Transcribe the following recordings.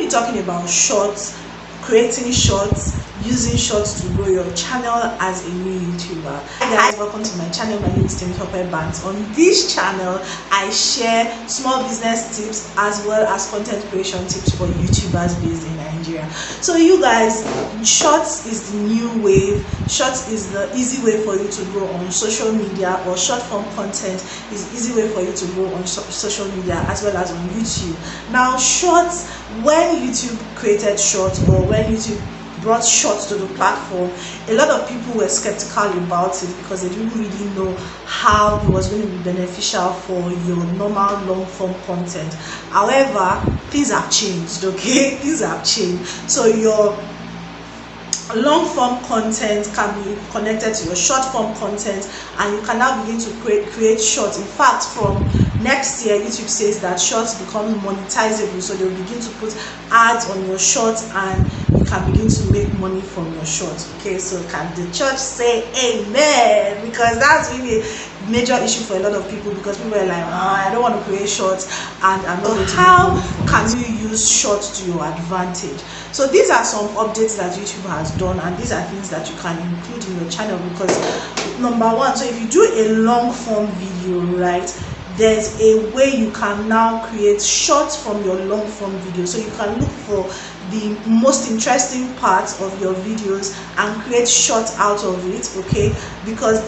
be talking about shorts, creating shorts, using shorts to grow your channel as a new YouTuber. Hi guys, welcome to my channel. My name is Thematic. On this channel, I share small business tips as well as content creation tips for YouTubers based in Nigeria. So you guys, shorts is the new wave. Shorts is the easy way for you to grow on social media, or short form content is easy way for you to grow on social media as well as on YouTube. Now shorts, when YouTube created shorts, or when YouTube brought shorts to the platform, a lot of people were skeptical about it because they didn't really know how it was going to be beneficial for your normal long form content. However, things have changed, okay? Things have changed. So your long form content can be connected to your short form content, and you can now begin to create shorts. In fact, from next year, YouTube says that shorts become monetizable, so they'll begin to put ads on your shorts and you can begin to make money from your shorts. Okay, so can the church say amen? Because that's really a major issue for a lot of people, because people are like, I don't want to create shorts and I'm not going to. How can you use shorts to your advantage? So these are some updates that YouTube has done, and these are things that you can include in your channel. Because number one, so if you do a long form video, right, there's a way you can now create shorts from your long form video. So you can look for the most interesting parts of your videos and create shorts out of it, okay? Because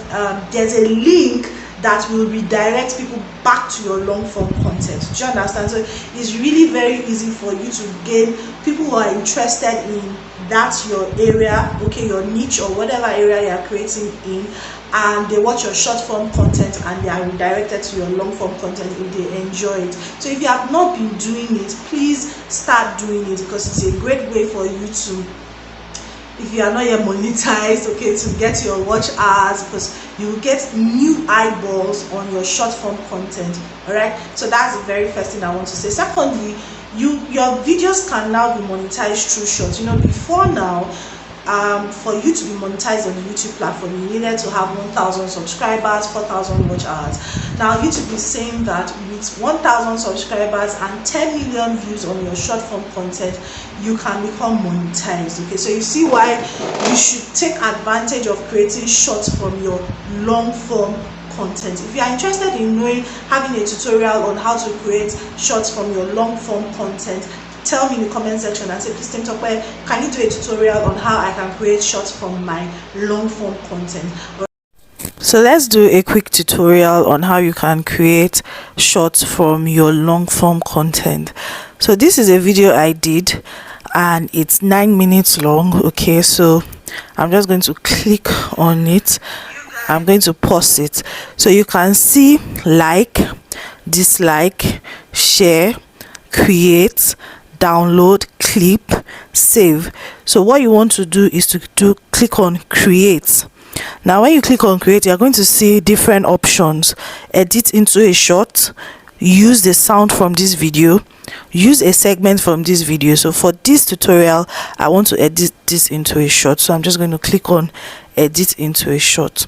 there's a link that will redirect people back to your long form content. Do you understand? So it's really very easy for you to gain people who are interested in that your area, okay, your niche or whatever area you are creating in, and they watch your short form content and they are redirected to your long form content if they enjoy it. So if you have not been doing it, please start doing it, because it's a great way for you to, if you are not yet monetized, okay, to get your watch hours, because you will get new eyeballs on your short form content. All right, so that's the very first thing I want to say. Secondly, your videos can now be monetized through shorts. You know, before now, for you to be monetized on the YouTube platform, you needed to have 1,000 subscribers, 4,000 watch hours. Now YouTube is saying that with 1,000 subscribers and 10 million views on your short form content, you can become monetized. Okay, so you see why you should take advantage of creating shorts from your long form content. If you are interested in knowing, having a tutorial on how to create shorts from your long form content, tell me in the comment section and say, please Thematic, can you do a tutorial on how I can create shorts from my long form content? So let's do a quick tutorial on how you can create shorts from your long form content. So this is a video I did and it's 9 minutes long. Okay, so I'm just going to click on it. I'm going to pause it so you can see like, dislike, share, create, download, clip, save. So what you want to do is to click on create. Now when you click on create, you're going to see different options: edit into a short, use the sound from this video, use a segment from this video. So for this tutorial, I want to edit this into a short, so I'm just going to click on edit into a short.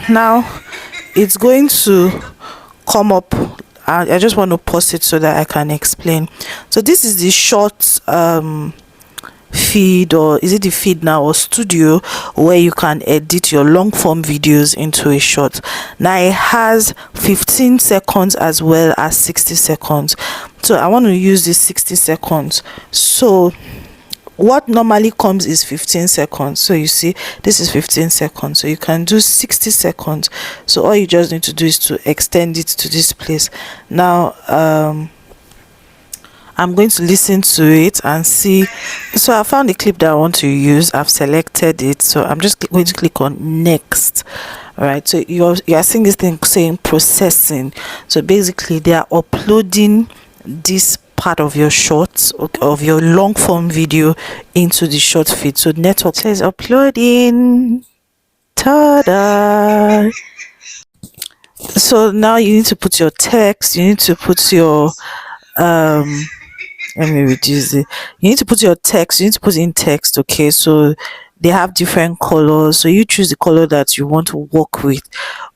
Now it's going to come up. I just want to pause it so that I can explain. So this is the short feed, or is it the feed now, or studio, where you can edit your long form videos into a short. Now it has 15 seconds as well as 60 seconds. So I want to use this 60 seconds. So what normally comes is 15 seconds. So you see, this is 15 seconds, so you can do 60 seconds. So all you just need to do is to extend it to this place. Now I'm going to listen to it and see. So I found the clip that I want to use. I've selected it, so I'm just going to click on next. All right, so you're seeing this thing saying processing. So basically they are uploading this part of your shorts, of your long form video, into the short feed. So network says uploading. Ta-da! So now you need to put your text, you need to put your let me reduce it. You need to put your text, you need to put in text. Okay, so they have different colors, so you choose the color that you want to work with.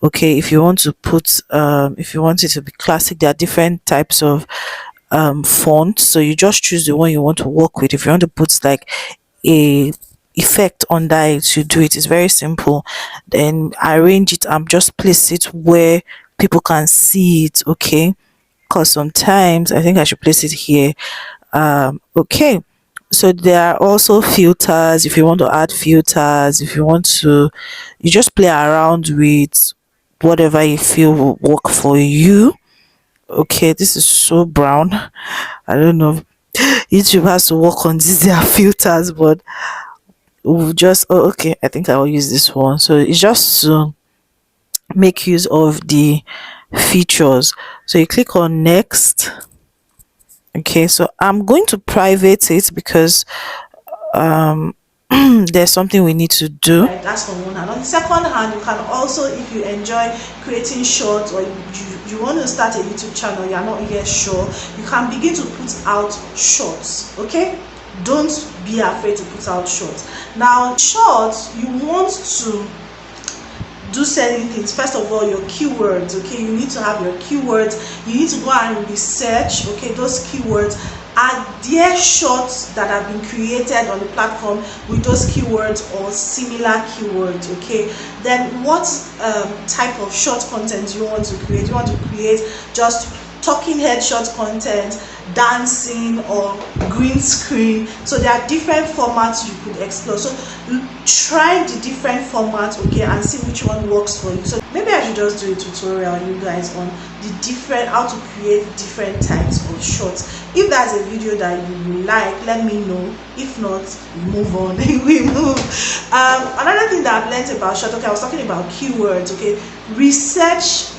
Okay, if you want to put if you want it to be classic, there are different types of font, so you just choose the one you want to work with. If you want to put like a effect under it, you do it. It's very simple. Then arrange it and just place it where people can see it, okay? Because sometimes I think I should place it here. Okay, so there are also filters. If you want to add filters, if you want to, you just play around with whatever you feel will work for you. Okay, this is so brown. I don't know, YouTube has to work on this their filters, but we'll just, oh, okay, I think I will use this one. So it's just to make use of the features. So you click on next. Okay, so I'm going to private it because there's something we need to do. Right, that's on one hand. On the second hand, you can also, if you enjoy creating shorts, or you want to start a YouTube channel, you're not yet sure, you can begin to put out shorts. Okay, don't be afraid to put out shorts. Now shorts, you want to do certain things. First of all, your keywords. Okay, you need to have your keywords. You need to go and research, okay, those keywords. Are there shorts that have been created on the platform with those keywords or similar keywords? Okay, then what type of short content you want to create? You want to create just talking head short content, dancing, or green screen? So there are different formats you could explore. So try the different formats, okay, and see which one works for you. So maybe I should just do a tutorial, you guys, on the different, how to create different types of shorts. If that's a video that you will like, let me know. If not, we move on. We move. Another thing that I've learned about short, okay, I was talking about keywords. Okay, research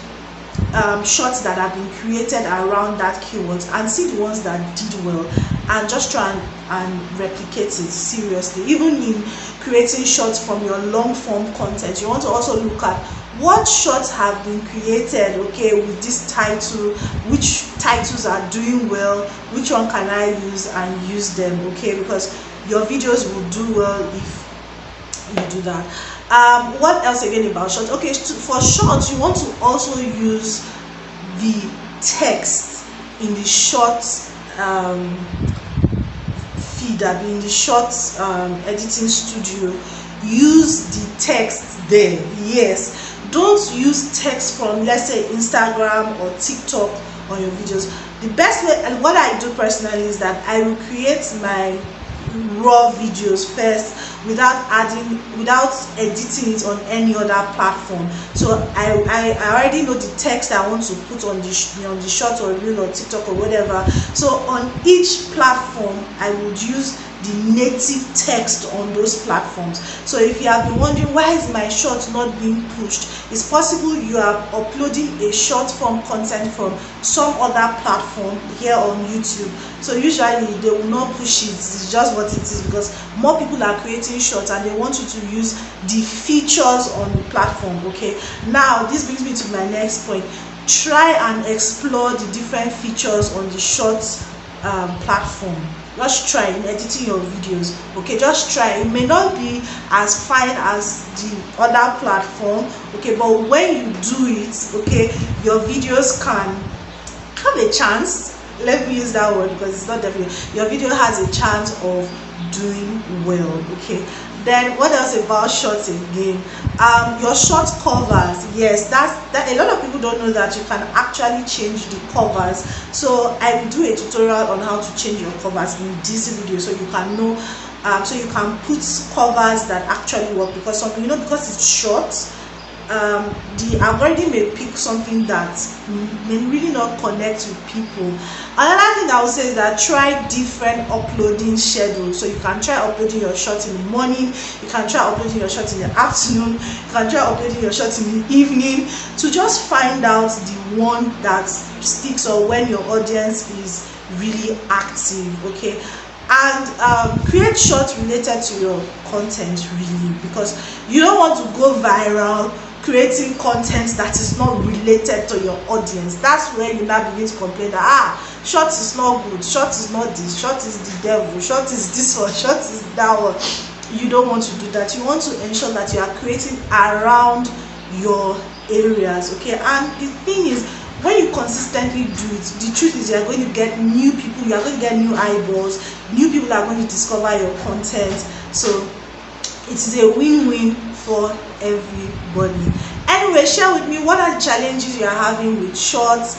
shorts that have been created around that keywords and see the ones that did well, and just try and replicate it seriously. Even in creating shorts from your long form content, you want to also look at what shorts have been created, okay, with this title, which titles are doing well, which one can I use and use them, okay, because your videos will do well if you do that. What else again about shorts? Okay, for shorts, you want to also use the text in the short feed, in the short editing studio. Use the text there. Yes, don't use text from, let's say, Instagram or TikTok on your videos. The best way, and what I do personally, is that I will create my raw videos first without editing it on any other platform. So I already know the text I want to put on the short or reel or TikTok or whatever. So on each platform I would use the native text on those platforms. So if you have been wondering why is my short not being pushed, it's possible you are uploading a short form content from some other platform here on YouTube. So usually they will not push it. It's just what it is, because more people are creating shorts and they want you to use the features on the platform. Okay, now this brings me to my next point. Try and explore the different features on the shorts platform. Just try in editing your videos. Okay, just try. It may not be as fine as the other platform, okay, but when you do it, okay, your videos can have a chance. Let me use that word because it's not definitely. Your video has a chance of doing well. Okay, then what else about shorts again? Your short covers. Yes, that a lot of people don't know that you can actually change the covers. So I will do a tutorial on how to change your covers in this video, so you can know, so you can put covers that actually work, because some, because it's short, the algorithm may pick something that may really not connect with people. Another thing I would say is that try different uploading schedules. So you can try uploading your short in the morning, you can try uploading your short in the afternoon, you can try uploading your short in the evening, to just find out the one that sticks, or when your audience is really active. Okay, and create shorts related to your content, really, because you don't want to go viral creating content that is not related to your audience. That's where you now begin to complain that short is not good, short is not this, short is the devil, short is this one, short is that one. You don't want to do that. You want to ensure that you are creating around your areas. Okay, and the thing is, when you consistently do it, the truth is you are going to get new people, you are going to get new eyeballs, new people are going to discover your content. So it is a win-win for everybody. Anyway, share with me what are the challenges you are having with shorts.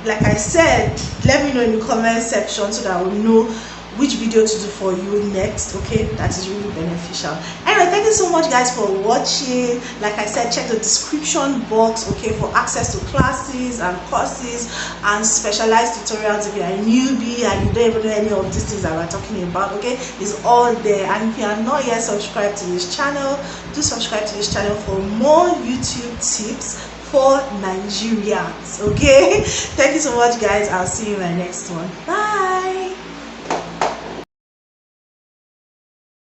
Like I said, let me know in the comment section so that I will know which video to do for you next. Okay, that is really beneficial. Anyway, thank you so much guys for watching. Like I said, check the description box, okay, for access to classes and courses and specialized tutorials. If you are a newbie and you don't even know any of these things that we're talking about, okay, it's all there. And if you are not yet subscribed to this channel, do subscribe to this channel for more YouTube tips for Nigerians. Okay, thank you so much guys. I'll see you in my next one. Bye.